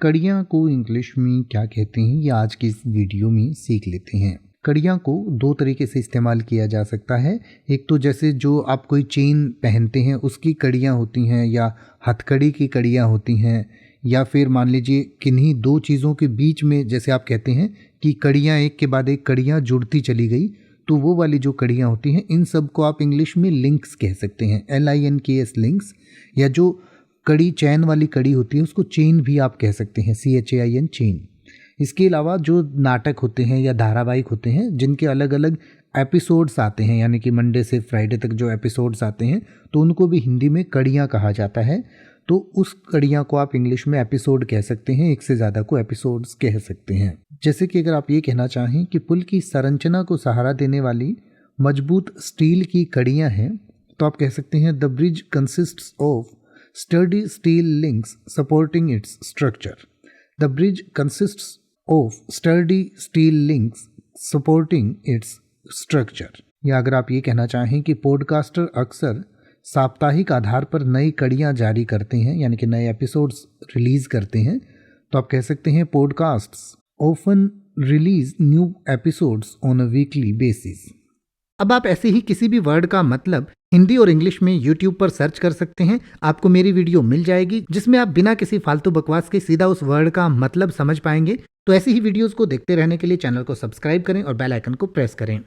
कड़ियाँ को इंग्लिश में क्या कहते हैं ये आज की इस वीडियो में सीख लेते हैं। कड़ियाँ को दो तरीके से इस्तेमाल किया जा सकता है। एक तो जैसे जो आप कोई चेन पहनते हैं उसकी कड़ियाँ होती हैं, या हथकड़ी की कड़ियाँ होती हैं, या फिर मान लीजिए किन्हीं दो चीज़ों के बीच में जैसे आप कहते हैं कि कड़ियाँ एक के बाद एक कड़ियाँ जुड़ती चली गई, तो वो वाली जो कड़ियाँ होती हैं इन सब को आप इंग्लिश में लिंक्स कह सकते हैं, LINKS लिंक्स। या जो कड़ी चैन वाली कड़ी होती है उसको चेन भी आप कह सकते हैं, CHAIN चेन। इसके अलावा जो नाटक होते हैं या धारावाहिक होते हैं जिनके अलग अलग एपिसोड्स आते हैं, यानी कि मंडे से फ्राइडे तक जो एपिसोड्स आते हैं, तो उनको भी हिंदी में कड़ियाँ कहा जाता है। तो उस कड़ियाँ को आप इंग्लिश में एपिसोड कह सकते हैं, एक से ज़्यादा को एपिसोड्स कह सकते हैं। जैसे कि अगर आप ये कहना चाहें कि पुल की संरचना को सहारा देने वाली मजबूत स्टील की कड़ियाँ हैं, तो आप कह सकते हैं the bridge consists of sturdy steel links supporting its structure. The bridge consists of sturdy steel links supporting its structure. या अगर आप ये कहना चाहें कि पॉडकास्टर अक्सर साप्ताहिक आधार पर नई कड़ियाँ जारी करते हैं, यानी कि नए एपिसोड्स रिलीज करते हैं, तो आप कह सकते हैं podcasts often release new episodes on a weekly basis. अब आप ऐसे ही किसी भी वर्ड का मतलब हिंदी और इंग्लिश में YouTube पर सर्च कर सकते हैं। आपको मेरी वीडियो मिल जाएगी जिसमें आप बिना किसी फालतू बकवास के सीधा उस वर्ड का मतलब समझ पाएंगे। तो ऐसी ही वीडियोस को देखते रहने के लिए चैनल को सब्सक्राइब करें और बेल आइकन को प्रेस करें।